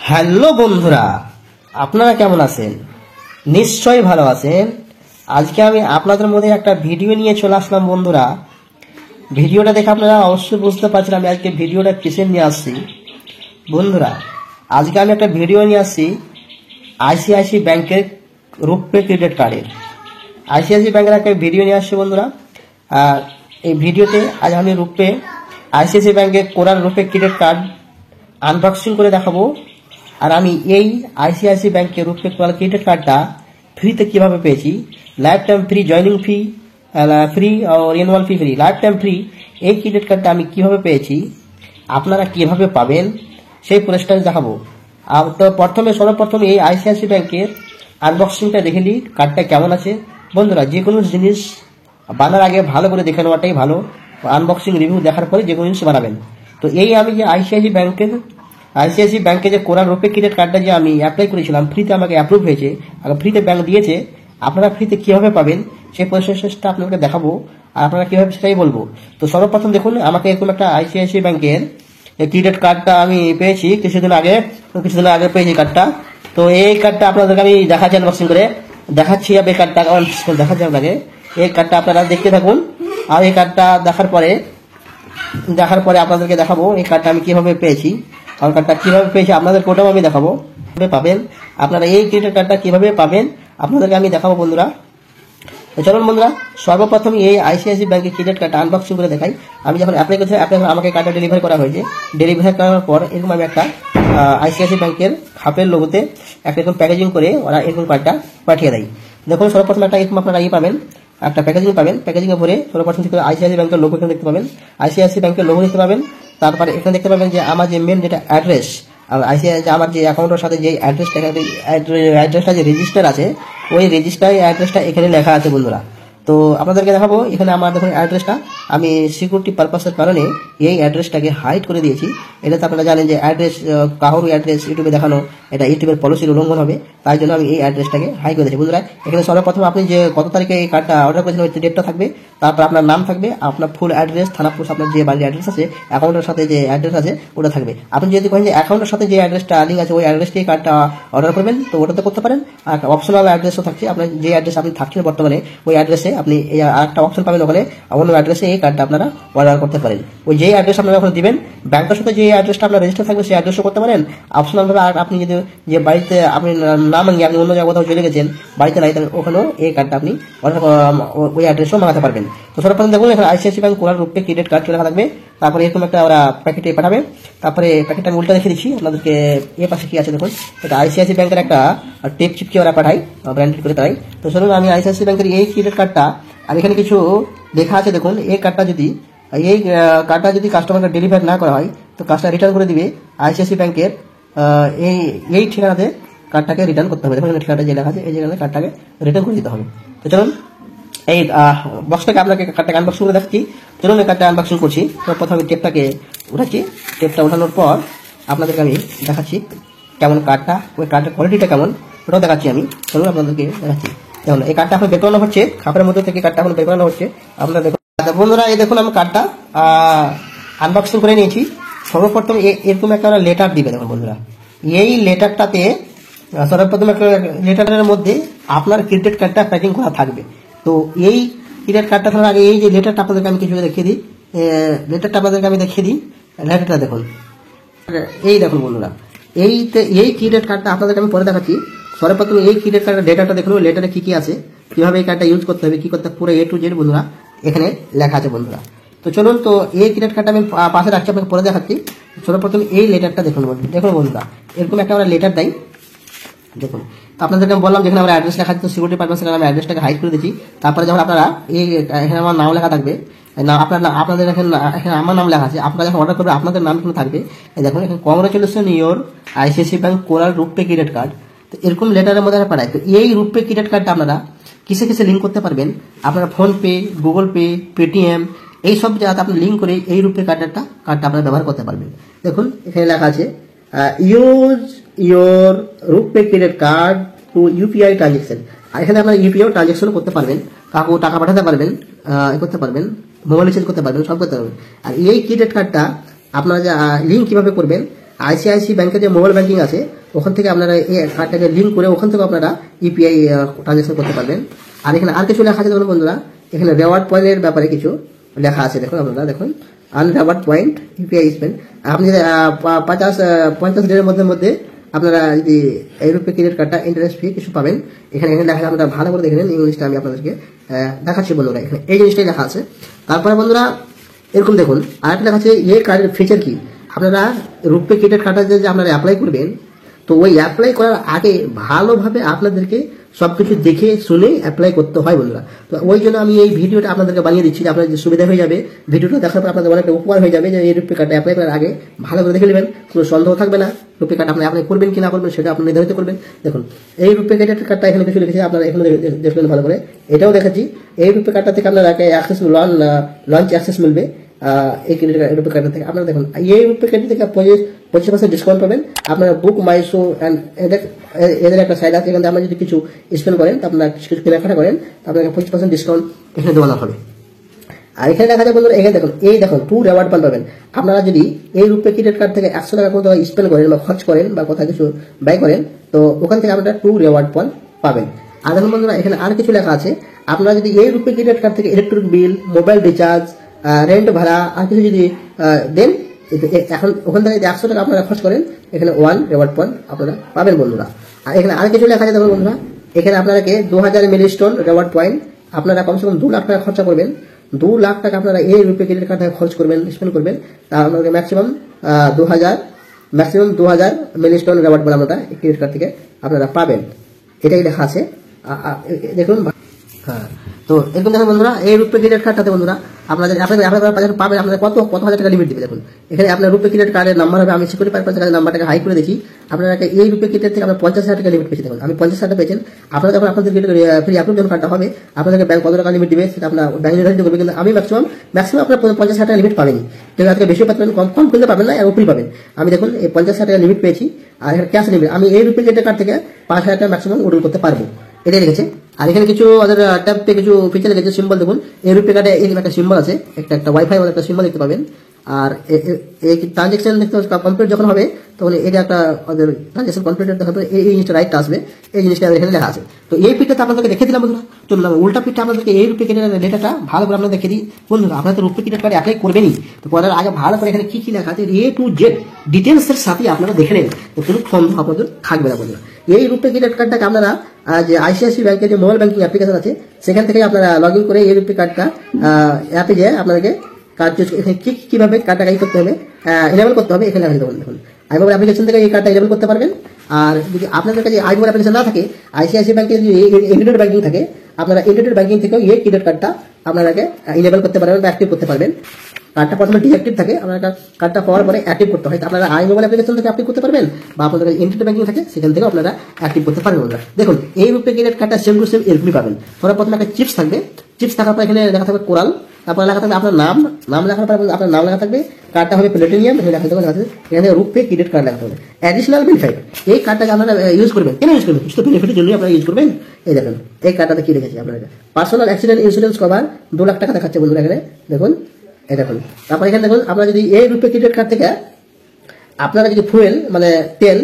Hello বন্ধুরা, আপনারা কেমন আছেন? নিশ্চয়ই ভালো আছেন। আজকে আমি আপনাদের মধ্যে একটা ভিডিও নিয়ে চলে আসলাম বন্ধুরা। ভিডিওটা দেখে আপনারা অবশ্যই বুঝতে পারছেন আমি আজকে ভিডিওটা কিসের নিয়ে আসছি। বন্ধুরা, আজকে আমি একটা ভিডিও নিয়ে আসছি আইসিআইসি ব্যাংকের রূপে ক্রেডিট কার্ডের। আইসিআইসি ব্যাংকের একটা ভিডিও নিয়ে আসছি বন্ধুরা। আর এই ভিডিওতে আজ আমি আইসিআইসি ব্যাংকের কোরাল রূপে ক্রেডিট কার্ড আনবক্সিং করে দেখাবো। আর আমি এই আইসিআইসি ব্যাংকের রূপে কোরাল ক্রেডিট কার্ডটা ফ্রিতে কিভাবে পেয়েছি, lifetime free, joining fee free আর renewal fee free, lifetime free, এই ক্রেডিট কার্ডটা আমি কিভাবে পেয়েছি, আপনারা কিভাবে পাবেন সেই প্রসেসটা দেখাবো। আর তো সর্বপ্রথম এই আইসিআইসি ব্যাংকের আনবক্সিংটা দেখে নিই, কার্ডটা কেমন আছে। বন্ধুরা, যে কোনো জিনিস বানার আগে ভালো করে দেখে নেওয়াটাই ভালো। আনবক্সিং রিভিউ দেখার পরে যে কোনো জিনিস বানাবেন। তো এই আমি যে আইসিআইসি ব্যাংকে যে কোরাল রূপে ক্রেডিট কার্ডটা যে আমি অ্যাপ্লাই করেছিলাম, ফ্রিতে আমাকে অ্যাপ্রুভ হয়েছে, আর ফ্রিতে ব্যাংক দিয়েছে। আপনারা ফ্রিতে কিভাবে পাবেন সেই প্রসেসটা আপনাকে দেখাবো, আর আপনারা কিভাবে সেটাই বলবো। তো সর্বপ্রথম দেখুন, আমাকে এরকম একটা আইসিআইসি ব্যাংকের ক্রেডিট কার্ডটা আমি পেয়েছি কিছুদিন আগে পেয়েছি কার্ডটা। তো এই কার্ডটা আপনাদেরকে আমি দেখাচ্ছি, আনবক্সিং করে দেখাচ্ছি। এই কার্ডটা দেখাচ্ছি আপনাকে। এই কার্ডটা আপনারা দেখতে থাকুন। আর এই কার্ডটা দেখার পরে আপনাদেরকে দেখাবো এই কার্ডটা আমি কিভাবে পেয়েছি। আর কার্ডটা কিভাবে পেয়েছি আপনাদের ওটাও আমি দেখাবো, কিভাবে পাবেন আপনারা এই ক্রেডিট কার্ডটা কিভাবে পাবেন আপনাদেরকে আমি দেখাবো বন্ধুরা। চলুন বন্ধুরা, সর্বপ্রথম এই আইসিআইসি ব্যাংকের ক্রেডিট কার্ডটা আনবক্সিং করে দেখাই। আমি যখন অ্যাপ্লাই করেছিলাম, আমাকে কার্ডটা ডেলিভারি করা হয়েছে। ডেলিভারি করার পর এরকম আমি একটা আইসিআইসি ব্যাংকের খাপের লোগোতে একটা এরকম প্যাকেজিং করে ওরা এরকম কার্ডটা পাঠিয়ে দেয়। দেখুন, সর্বপ্রথম একটা এরকম আপনারা পাবেন, একটা প্যাকেজিং পাবেন। প্যাকেজিংয়ে ভরে সর্বপ্রথম থেকে আইসিআইসি ব্যাংকের লোগো এখানে দেখতে পাবেন, আইসিআইসি ব্যাংকের লোগো দেখতে পাবেন। তারপরে এখানে দেখতে পাবেন যে আমার যে মেন যেটা অ্যাড্রেস, আইসিআইসি আমার যে অ্যাকাউন্টের সাথে যে অ্যাড্রেসটা যে রেজিস্টার আছে, ওই রেজিস্টার অ্যাড্রেসটা এখানে লেখা আছে বন্ধুরা। তো আপনাদেরকে দেখাবো, এখানে আমার দেখুন অ্যাড্রেসটা আমি সিকিউরিটি পারপাসের কারণে এই অ্যাড্রেসটাকে হাইড করে দিয়েছি। এটাতে আপনারা জানেন যে অ্যাড্রেস, কারোর অ্যাড্রেস ইউটিউবে দেখানো এটা ইউটিউবের পলিসির উল্লঙ্ঘন হবে, তাই জন্য আমি এই অ্যাড্রেসটাকে হাইড করে দিয়েছি বন্ধুরা। এখানে সর্বপ্রথম আপনি যে কত তারিখে এই কার্ডটা অর্ডার করেছেন ওই ডেটটা থাকবে, তারপর আপনার নাম থাকবে, আপনার ফুল অ্যাড্রেস, থানা পোস্ট, আপনার যে বাড়ির অ্যাড্রেস আছে, অ্যাকাউন্টের সাথে যে অ্যাড্রেস আছে ওটা থাকবে। আপনি যদি কহেন যে অ্যাকাউন্টের সাথে যে অ্যাড্রেসটা লিঙ্ক আছে ওই অ্যাড্রেসটি কার্ডটা অর্ডার করবেন, তো ওটাতে করতে পারেন। আর অপশনাল অ্যাড্রেসও থাকছে, আপনার যে অ্যাড্রেস আপনি থাকছেন বর্তমানে ওই অ্যাড্রেসে আপনি একটা অপশন পাবেন, ওখানে অন্য অ্যাড্রেসে এই কার্ডটা আপনারা অর্ডার করতে পারেন। ওই যেই অ্যাড্রেস আপনারা ওখানে দিবেন, ব্যাংকের সাথে যে অ্যাড্রেসটা আপনার রেজিস্টার থাকবে সেই অ্যাড্রেসও করতে পারেন অপশনাল ভাবে। আর আপনি যদি যে বাড়িতে আপনি না মাঙ্গিয়ে আপনি অন্য জায়গায় কোথাও চলে গেছেন, বাড়িতে নাই, ওখানেও এই কার্ডটা আপনি অর্ডার ওই অ্যাড্রেসও মাঙাতে পারবেন। তো সর্বপ্রথম দেখুন, এখানে আইসিআইসি ব্যাংক কোরাল রূপে ক্রেডিট কার্ড লেখা থাকবে। তারপরে এরকম একটা ওরা প্যাকেটে পাঠাবে। তারপরে প্যাকেটটা আমি উল্টা দেখে দিচ্ছি আপনাদেরকে। এর পাশে কি আছে দেখুন, এটা আইসিআইসি ব্যাংকের একটা টেপ চিপকে ওরা পাঠায়, ব্র্যান্ডেড করে তাই। তো চলুন, আমি আইসিআইসি ব্যাংকের এই ক্রেডিট কার্ডটা, আর এখানে কিছু লেখা আছে দেখুন। এই কার্ডটা যদি কাস্টমারকে ডেলিভার না করা হয়, তো কাজটা রিটার্ন করে দিবে আইসিআইসি ব্যাংকের এই ঠিকানাতে কার্ডটাকে রিটার্ন করতে হবে। দেখুন ঠিকানাটা যে লেখা আছে এই জায়গায় কার্ডটাকে রিটার্ন করে দিতে হবে। তো চলুন, এই বক্সটাকে আপনাকে কার্ডটাকে আনবক্সিং করে দেখাচ্ছি। চলুন, এই কার্ডটা আনবক্সিং করছি। তো প্রথমে টেপটাকে উঠাচ্ছি। টেপটা উঠানোর পর আপনাদেরকে আমি দেখাচ্ছি কেমন কার্ডটা, ওই কার্ডের কোয়ালিটিটা কেমন ওটাও দেখাচ্ছি আমি। চলুন আপনাদেরকে দেখাচ্ছি। দেখুন, এই কার্ডটা এখন বের করানো হচ্ছে, খাপের মধ্যে থেকে কার্ডটা এখন বের করানো হচ্ছে। আপনারা দেখুন বন্ধুরা, এই দেখুন আমি কার্ডটা আনবক্সিং করে নিয়েছি। সর্বপ্রথম এরকম একটা লেটার দিবে। দেখুন বন্ধুরা, এই লেটারটাতে সর্বপ্রথম একটা লেটারের মধ্যে আপনার ক্রেডিট কার্ডটা প্যাকিং করা থাকবে। তো এই ক্রেডিট কার্ডটা থাকার আগে এই যে লেটারটা আপনাদেরকে আমি কিছু দেখিয়ে দিই। লেটারটা দেখুন, এই দেখুন বন্ধুরা, এই ক্রেডিট কার্ডটা আপনাদেরকে আমি পরে দেখাচ্ছি। সর্বপ্রথম এই ক্রেডিট কার্ডের ডেটাটা দেখুন, লেটারে কি কি আছে, কিভাবে এই কার্ডটা ইউজ করতে হবে, কি করতে হবে, পুরো A to Z বন্ধুরা এখানে লেখা আছে বন্ধুরা। তো চলুন, তো এই ক্রেডিট কার্ডটা আমি পাশে রাখছি, আপনাকে পরে দেখাচ্ছি। সর্বপ্রথম এই লেটারটা দেখুন বন্ধুরা, এরকম একটা আমরা লেটার দেয়। দেখুন, তো আপনাদেরকে আমি বললাম যেখানে আমরা অ্যাড্রেস লেখা আছে, সিকিউরিটি পারপাসের আমি অ্যাড্রেসটাকে হাইড করে দিচ্ছি। তারপরে যখন আপনারা এখানে আমার নাম লেখা থাকবে, আপনাদের এখানে আমার নাম লেখা আছে, আপনারা যখন অর্ডার করবে আপনাদের নাম এখানে থাকবে। দেখুন, এখানে congratulation your ICICI bank coral রূপে ক্রেডিট কার্ড। তো এরকম লেটারের মধ্যে পাঠায়। তো এই রূপে ক্রেডিট কার্ডটা আপনারা কিসে লিঙ্ক করতে পারবেন, আপনারা ফোনপে, গুগল পে, পেটিএম, এইসব জায়গাতে আপনি লিঙ্ক করে এই রূপে কার্ডটা আপনারা ব্যবহার করতে পারবেন। দেখুন, এখানে লেখা আছে use your RuPay credit card to UPI transaction. আর এখানে আপনারা ইউপিআই ট্রানজেকশন করতে পারবেন, কাউকে টাকা পাঠাতে পারবেন, করতে পারবেন, মোবাইল রিচার্জ করতে পারবেন, সব করতে পারবেন। আর এই ক্রেডিট কার্ডটা আপনারা লিঙ্ক কিভাবে করবেন, আইসিআইসি ব্যাংকের যে মোবাইল ব্যাংকিং আছে ওখান থেকে আপনারা এই কার্ডটাকে লিঙ্ক করে ওখান থেকে আপনারা ইউপিআই ট্রানজাকশন করতে পারবেন। আর এখানে আর কিছু লেখা আছে দেখুন বন্ধুরা, এখানে রেওয়ার্ড পয়েন্টের ব্যাপারে কিছু লেখা আছে দেখুন আপনারা দেখুন, আনরেওয়ার্ড পয়েন্ট ইউপিআই স্পেন্ড। আপনি যদি 50 দিনের মধ্যে আপনারা যদি এই রুপে ক্রেডিট কার্ডটা ইন্টারেস্ট ফ্রি কিছু পাবেন। এখানে লেখা আপনারা ভালো করে দেখে নেন, ইংলিশটা আমি আপনাদেরকে দেখাচ্ছি বন্ধুরা, এখানে এই জিনিসটাই লেখা আছে। তারপরে বন্ধুরা এরকম দেখুন আরেকটা লেখা আছে এই কার্ডের ফিচার কি। আপনারা রুপে ক্রেডিট কার্ডটা যে আপনারা অ্যাপ্লাই করবেন, তো ওই অ্যাপ্লাই করার আগে ভালোভাবে আপনাদেরকে সবকিছু দেখে শুনে অ্যাপ্লাই করতে হয় বন্ধুরা। তো ওই জন্য আমি এই ভিডিওটা আপনাদেরকে বানিয়ে দিচ্ছি, আপনাদের যে সুবিধা হয়ে যাবে। ভিডিওটা দেখার পর আপনাদের অনেকটা উপকার হয়ে যাবে, যে এই রুপে কার্ডটা অ্যাপ্লাই করার আগে ভালো করে দেখে নেবেন, কোনো সন্দেহ থাকবে না। রুপে কার্ড আপনি অ্যাপ্লাই করবেন কি না করবেন সেটা আপনি নির্ধারিত করবেন। দেখুন এই রুপে ক্রেডিট কার্ডটা এখানে কিছু লিখেছে, আপনারা এখানে দেখবেন ভালো করে। এটাও দেখাচ্ছি, এই রুপে কার্ডটা থেকে আপনারা অ্যাক্সেস লঞ্চ অ্যাক্সেস মিলবে এই রুপে কার্ড থেকে। আপনারা দেখুন এই রুপে কার্ড থেকে 25% ডিসকাউন্ট পাবেন। আপনারা বুক মাই শো অ্যান্ড এদের একটা সাইড আছে, এখানে আপনারা যদি কিছু স্পেন্ড করেন, আপনারা কিছু কেনাকাটা করেন, আপনাকে 25% ডিসকাউন্ট এখানে দেওয়ানো হবে। আর এখানে দেখা যায় বন্ধুরা, এখানে দেখুন এই দেখুন 2 রেওয়ার্ড পয়েন্ট পাবেন। আপনারা যদি এই রুপে ক্রেডিট কার্ড থেকে 100 টাকা কোনো স্পেন্ড করেন বা খরচ করেন বা কোথাও কিছু ব্যয় করেন, তো ওখান থেকে আপনারা 2 রেওয়ার্ড পয়েন্ট পাবেন। আর দেখুন বন্ধুরা এখানে আর কিছু লেখা আছে, আপনারা যদি এই রুপে ক্রেডিট কার্ড থেকে electric bill, mobile recharge, rent ভাড়া আর কিছু যদি দেন, এখন ওখান থেকে 100 টাকা আপনারা খরচ করেন, এখানে 1 রেওয়ার্ড পয়েন্ট আপনারা পাবেন বন্ধুরা। আর এখানে আর কিছু লেখা আছে দেখুন বন্ধুরা, এখানে আপনাদেরকে 2000 মিলিস্টোন রেওয়ার্ড পয়েন্ট, আপনারা কমসে কম 2 লাখ টাকা খরচা করবেন। 2 লাখ টাকা আপনারা এই রুপে ক্রেডিট কার্ড থেকে খরচ করবেন, স্পেন্ড করবেন, তা আপনাদের ম্যাক্সিমাম 2000 মিলিস্টোন রেওয়ার্ড পয়েন্ট আপনারা এই ক্রেডিট কার্ড থেকে আপনারা পাবেন। এটাই লেখা আছে দেখুন। হ্যাঁ, তো এরকম দেখুন বন্ধুরা এই রুপে ক্রেডিট কার্ডটাতে বন্ধুরা আপনাদের অ্যাপ্লাই পাবেন, আপনাদের কত হাজার টাকা লিমিট দিবে। দেখুন এখানে আপনার রুপে ক্রেডিট কার্ডের নাম্বার হবে, আমি সিকিউরিটি পারপাসের নাম্বারটাকে হাই করে দেখি। আপনারা এই রুপে ক্রেডিট থেকে আপনার 50,000 টাকা লিমিট পেয়েছে। দেখুন আমি 50,000 টাকা পেয়েছেন। আপনারা যখন আপনাদের ফ্রি অ্যাপ্রুভ যখন কার্ডটা হবে, আপনাদেরকে ব্যাংক কত টাকা লিমিট দিবে সেটা আপনার ব্যাংক নির্ধারিত করবে। কিন্তু আমি ম্যাক্সিমাম আপনার 50,000 টাকা লিমিট পাবেনি, ঠিক আছে, বেশি পাবেন, কম করতে পাবেন না, আর উপরই পাবেন। আমি দেখুন এই 50,000 টাকা লিমিট পেয়েছি, আর এখানে ক্যাশ লিমিট আমি এই রুপে ক্রেডিট কার্ড থেকে 5,000 টাকা ম্যাক্সিমাম উইথড্র করতে পারবো, এটাই লিখেছে। আর এখানে কিছু ওদের ট্যাবে কিছু ফিচার লিখেছে, সিম্বল দেখুন এই রুপে কার্ডে এখানে একটা সিম্বল আছে, একটা ওয়াইফাই মতো একটা সিম্বল দেখতে পাবেন। আর এই ট্রানজেকশন দেখতে কমপ্লিট যখন হবে, তখন এটা একটা ওদের ট্রানজেকশন কমপ্লিট হবে, এই জিনিসটা রাইটটা আসবে, এই জিনিসটা এখানে লেখা আছে। তো এই পিকটা আপনাদেরকে দেখে দিলাম বন্ধুরা। চলুন উল্টা পিকটা আপনাদেরকে এই রুপে ক্রেডিটের ডেটাটা ভালো করে আপনাদের দেখে দিই বন্ধুরা। আপনারা তো রুপে ক্রেডিট কার্ড অ্যাপ্লাই করবেনই, তো করার আগে ভালো করে এখানে কি লেখা আছে A to Z ডিটেলসের সাথে আপনারা দেখে নেন, তো কোনো সন্দেহ আপনাদের থাকবে না বন্ধুরা। এই রুপে ক্রেডিট কার্ডটাকে আপনারা যে আইসিআইসি ব্যাংকের যে মোবাইল ব্যাংকিং অ্যাপ্লিকেশন আছে, সেখান থেকে আপনারা লগ ইন করে এই রুপে কার্ডটা অ্যাপে যেয়ে আপনাদেরকে কার্ড কিভাবে কার্ডটা করতে হবে, ইনেবল করতে হবে, এখানে দেখুন আইমোবাইল অ্যাপ্লিকেশন থেকে এই কার্ডটা ইনেবল করতে পারবেন। আর যদি আপনাদের কাছে আইমোবাইল অ্যাপ্লিকেশন না থাকে, আইসিআইসি ব্যাংকের যদি ইন্টারনেট ব্যাংকিং থাকে, আপনারা ইন্টারনেট ব্যাংকিং থেকে এই ক্রেডিট কার্ডটা আপনারাকে ইনেবল করতে পারবেন বা অ্যাক্টিভ করতে পারবেন। কার্ডটা প্রথমে ডিঅ্যাক্টিভ থাকে, আপনারা কার্ডটা পাওয়ার পরে অ্যাক্টিভ করতে হয়। আপনারা আইমোবাইল অ্যাপ্লিকেশন থেকে অ্যাক্টিভ করতে পারবেন, বা আপনাদের ইন্টারনেট ব্যাংকিং থাকে সেখান থেকে আপনারা অ্যাক্টিভ করতে পারবেন বন্ধুরা। দেখুন এই রুপে ক্রেডিট কার্ডটা সেম টু সেম এরকমই পাবেন। ধরো প্রথমে একটা চিপস থাকবে, চিপস থাকার পর এখানে লেখা থাকবে কোরাল, তারপর লেখা থাকবে আপনার নাম লেখার পর আপনার নাম লেখা থাকবে, কার্ডটা হবে প্লেটিনিয়াম, এখানে লেখা থাকবে এখানে রুপে ক্রেডিট কার্ড লেখা থাকবে। অ্যাডিশনাল বেনিফিট, এই কার্ডটাকে আপনারা ইউজ করবেন, কেন ইউজ করবেন, কিছু তো বেনিফিটের জন্যই আপনারা ইউজ করবেন। এই দেখুন এই কার্ডটাতে কি লিখেছি আপনারা, personal accident insurance cover 2 lakh টাকা দেখাচ্ছে বন্ধুরা এখানে দেখুন। এই দেখুন তারপর এখানে দেখুন আপনারা যদি এই রুপে ক্রেডিট কার্ড থেকে আপনারা যদি ফুয়েল মানে তেল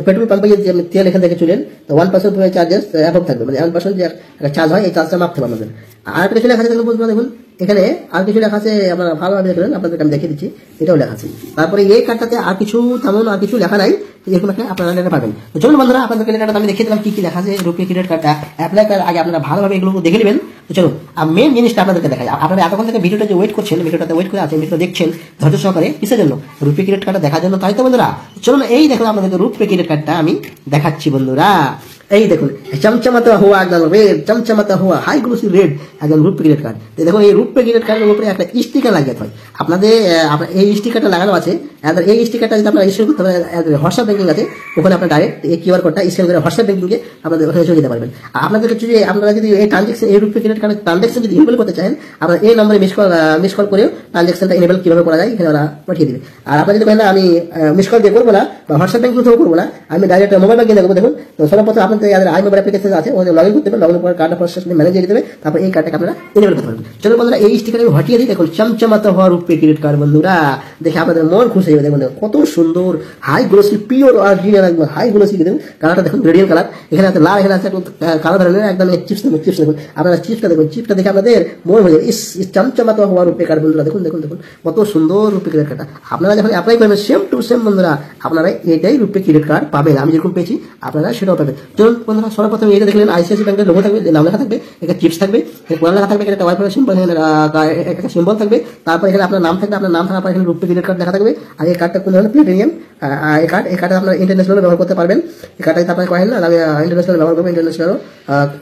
পেট্রোল পাম্পে যদি তেল এখান থেকে চলেন, তো 1% ফুয়েল চার্জেস অ্যাভব থাকবে, মানে 1% যে চার্জ হয় এই চার্জটা মাপতে হবে আমাদের। আর কিছু লেখা আছে দেখুন এখানে আর কিছু লেখা আছে, আপনারা ভালোভাবে দেখবেন, আপনাদেরকে আমি দেখিয়ে দিচ্ছি, এটাও লেখা আছে। তারপরে এই কার্ডটাতে আর কিছু তেমন আর কিছু লেখা নাই, এরকম একটা আপনারা লেখা পাবেন। তো চলুন বন্ধুরা আপনাদেরকে লেখাটা আমি দেখিয়ে দিলাম কি লেখা আছে রুপে ক্রেডিট কার্ডটা অ্যাপ্লাই করার আগে আপনারা ভালোভাবে এগুলো দেখে নেবেন। তো চলুন মেন জিনিসটা আপনাদেরকে দেখাই। আপনারা এতক্ষণ থেকে ভিডিওটা যে ওয়েট করছেন, ভিডিওটাতে ওয়েট করে আছেন, ভিডিও দেখছেন ধৈর্য সহকারে, কিসের জন্য, রুপে ক্রেডিট কার্ডটা দেখার জন্য, তাই তো বন্ধুরা। চলুন এই দেখুন আপনাদেরকে রুপে ক্রেডিট কার্ডটা আমি দেখাচ্ছি বন্ধুরা। এই দেখুন চমচমাতা হুয়া একদম রেড, চমচমাতা হুয়া হাই গ্লোসি রেড একদম রুপে ক্রেডিট কার্ড। দেখুন এই রুপে ক্রেডিট কার্ডের উপরে একটা স্টিকার লাগিয়ে হয়, আপনাদের এই স্টিকারটা লাগানো আছে। এই স্টিকারটা যদি আপনারা স্ক্যান করতে পারেন, হোয়াটসঅ্যাপ ব্যাংকিং আছে ওখানে আপনার ডাইরেক্ট এই কিউআর কোডটা স্ক্যান করে হোয়াটসঅ্যাপ ব্যাংকিংয়ে আপনাদের ওখানে চলে যেতে পারবেন। আর আপনাদের যদি আপনারা যদি এই ট্রানজেকশন এই রুপে ক্রেডিট কার্ডের ট্রানজেকশন যদি ইনেবল করতে চান, আপনারা এই নম্বরে মিস কল করেও ট্রানজেকশনটা ইনেবল কিভাবে করা যায় এখানে ওরা পাঠিয়ে দিবে। আর আপনারা যদি বলেন আমি মিস কল দিয়ে করবো না বা হোয়াটসঅ্যাপ ব্যাংকিং থেকেও করবো না, আমি ডাইরেক্ট মোবাইল ব্যাংকিং দেখবো, দেখুন তো সর্বপ্রথম আপনাদের আমাদের যাদের আই মোবাইল অ্যাপ্লিকেশন আছে ওদের লগ ইন করতে হবে, লগ ইন করার কার্ডটা প্রসেস ম্যানেজ দিতে হবে, তারপর এই কার্ডটাকে আপনারা এনেবল করতে পারবেন। চলুন বন্ধুরা এই স্টিকার আমি হটিয়ে দিই। দেখুন চমচমাতে হওয়া রূপে ক্রেডিট কার্ড বন্ধুরা, দেখে আপনাদের মন খুশি হয়ে যাবে। দেখুন কত সুন্দর হাই গ্লোসি পিওর অরিজিনাল একদম হাই গ্লোসি। দেখুন কালারটা দেখুন রেডিয়াল কালার, এখানে আছে লাল, এখানে আছে কালো ধরনের একদম চিপস দেখুন। চিপস দেখুন আপনারা, চিপসটা দেখুন, চিপসটা দেখে আপনাদের মন হয়ে যাবে ইস চমচমাতে হওয়া রূপে কার্ড বন্ধুরা। দেখুন দেখুন দেখুন কত সুন্দর রূপে ক্রেডিট কার্ডটা। আপনারা যখন অ্যাপ্লাই করবেন সেম টু সেম বন্ধুরা আপনারা এটাই রূপে ক্রেডিট কার্ড পাবেন, আমি যেরকম পেয়েছি আপনারা সেটাও পাবেন। চলুন বন্ধুরা সর্বপ্রথম এটা দেখলেন আইসিআইসি ব্যাংকের লোগো থাকবে, নাম লেখা থাকবে, একটা চিপস থাকবে, কোন লেখা থাকবে, একটা ওয়াইফাই সিম্বল, একটা সিম্বল থাকবে, তারপর এখানে আপনার নাম থাকবে, আপনার নাম থাকার পর এখানে রূপে ক্রেডিট কার্ড লেখা থাকবে। আর এই কার্ডটা কোন ধরনের প্লেটিনিয়াম এই কার্ডটা আপনারা ইন্টারন্যাশনাল ব্যবহার করতে পারবেন। এই কার্ডটা আপনারা কয়েন না, আমি ইন্টারন্যাশনাল ব্যবহার করবো, ইন্টারন্যাশনাল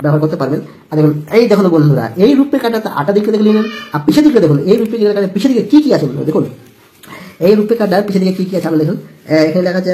ব্যবহার করতে পারবেন। আর দেখুন এই দেখুন বন্ধুরা এই রূপে কার্ডটা আটা দিকে দেখে নিলেন, আর পিছের দিকে দেখুন এই রূপে কার্ডের পিছের দিকে কি কি আছে দেখুন। এই রূপে কার্ডের পিছনে দিকে কি কি আছে আপনি দেখুন, এখানে লেখা আছে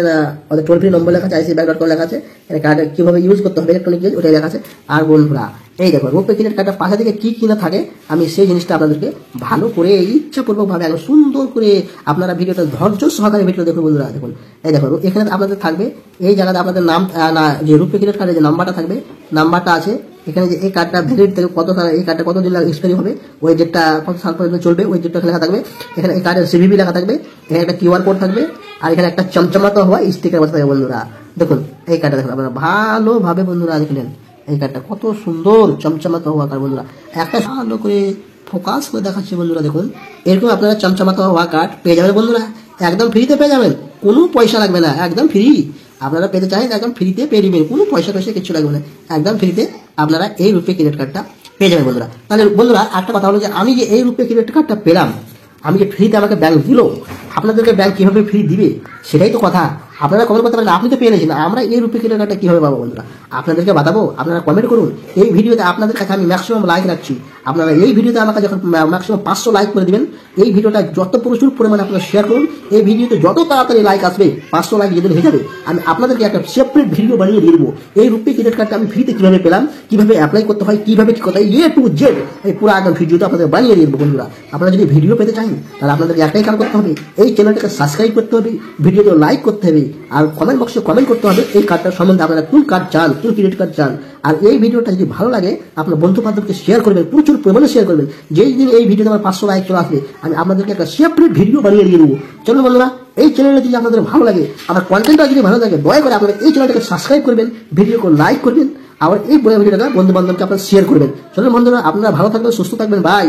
ওদের টোল ফ্রি নম্বর লেখা আছে, ICICIbank.com লেখা আছে, এখানে কার্ড কিভাবে ইউজ করতে হবে ইলেকট্রনিক ইউজ ওটাই লেখা আছে। আর বন্ধুরা এই দেখুন রূপে ক্রেডিট কার্ডের পাশে দিকে কি কি না থাকে আমি সেই জিনিসটা আপনাদেরকে ভালো করে ইচ্ছাপূর্বকভাবে একদম সুন্দর করে আপনারা ভিডিওটা ধৈর্য সহকারে ভিডিও দেখুন বন্ধুরা। দেখুন এই দেখুন এখানে আপনাদের থাকবে এই জায়গাতে আপনাদের নাম না যে রূপে ক্রেডিট কার্ডের যে নাম্বারটা থাকবে, নাম্বারটা আছে এখানে, যে এই কার্ডটা ভ্যালিড থেকে কত সাল, এই কার্ডটা কতদিন এক্সপায়ারি হবে, ওই ডেটটা কত সাল পর্যন্ত চলবে ওই ডেটটা লেখা থাকবে। এখানে এই কার্ডের CVV লেখা থাকবে, এখানে একটা QR কোড থাকবে, আর এখানে একটা চমচমাতে হওয়া স্টিকার বসা থাকবে বন্ধুরা। দেখুন এই কার্ডটা দেখুন আপনারা ভালোভাবে বন্ধুরা দেখলেন এই কার্ডটা কত সুন্দর চমচমাতে হওয়া কার্ড বন্ধুরা, একটা ভালো করে ফোকাস করে দেখাচ্ছি বন্ধুরা। দেখুন এরকম আপনারা চমচমাতে হওয়া কার্ড পেয়ে যাবেন বন্ধুরা, একদম ফ্রিতে পেয়ে যাবেন, কোনো পয়সা লাগবে না, একদম ফ্রি। আপনারা পেতে চান একদম ফ্রিতে পেয়ে নেবেন, কোনো পয়সা কিছু লাগবে না, একদম ফ্রিতে আপনারা এই রূপে ক্রেডিট কার্ডটা পেয়ে যাবেন বন্ধুরা। তাহলে বন্ধুরা একটা কথা হলো যে আমি যে এই রূপে ক্রেডিট কার্ডটা পেলাম, আমি যে ফ্রিতে আমাকে ব্যাংক দিল, আপনাদেরকে ব্যাংক কিভাবে ফ্রি দিবে সেটাই তো কথা। আপনারা কমেন্ট করতে পারেন আপনি তো পেয়ে নিয়েছেন, আমরা এই রূপে ক্রেডিট কার্ডটা কীভাবে পাবো বন্ধুরা আপনাদেরকে বাতাবো, আপনারা কমেন্ট করুন। এই ভিডিওতে আপনাদের কাছে আমি ম্যাক্সিমাম লাইক রাখছি, আপনারা এই ভিডিওতে আমাকে যখন ম্যাক্সিমাম 500 লাইক করে দিবেন, এই ভিডিওটা যত প্রচুর পরিমাণে আপনারা শেয়ার করুন, এই ভিডিওতে যত তাড়াতাড়ি লাইক আসবে 500 লাইক যেদিন হয়ে যাবে আমি আপনাদেরকে একটা সেপারেট ভিডিও বানিয়ে দিয়ে দেবো। এই রূপে ক্রেডিট কার্ডটা আমি ফ্রিতে কীভাবে পেলাম, কীভাবে অ্যাপ্লাই করতে হয়, কীভাবে কী কথা A to Z এই পুরো একদম ভিডিওটা আপনাদের বানিয়ে দিয়ে দেবো বন্ধুরা। আপনারা যদি ভিডিও পেতে চান তাহলে আপনাদেরকে একটাই কাজ করতে হবে, এই চ্যানেলটাকে সাবস্ক্রাইব করতে হবে, ভিডিওতে লাইক করতে হবে, আর কমেন্ট বক্সে কমেন্ট করতে হবে এই কার্ডটার সম্বন্ধে আপনারা কোন কার্ড চান, কোন ক্রেডিট কার্ড চান। আর এই ভিডিওটা যদি ভালো লাগে আপনার বন্ধু বান্ধবকে শেয়ার করবেন, প্রচুর পরিমাণে শেয়ার করবেন। যেই দিন এই ভিডিওতে আমার 500 লাইক চলে আসবে আমি আপনাদেরকে একটা সেপারেট ভিডিও বানিয়ে দিয়ে দেবো। চলুন বন্ধুরা এই চ্যানেলটা যদি আপনাদের ভালো লাগে, আমার কন্টেন্টটা যদি ভালো লাগে, দয়া করে আপনারা এই চ্যানেলটাকে সাবস্ক্রাইব করবেন, ভিডিওকে লাইক করবেন, আবার এই ভিডিওটা বন্ধু বান্ধবকে আপনারা শেয়ার করবেন। চলুন বন্ধুরা আপনারা ভালো থাকবেন, সুস্থ থাকবেন, বাই।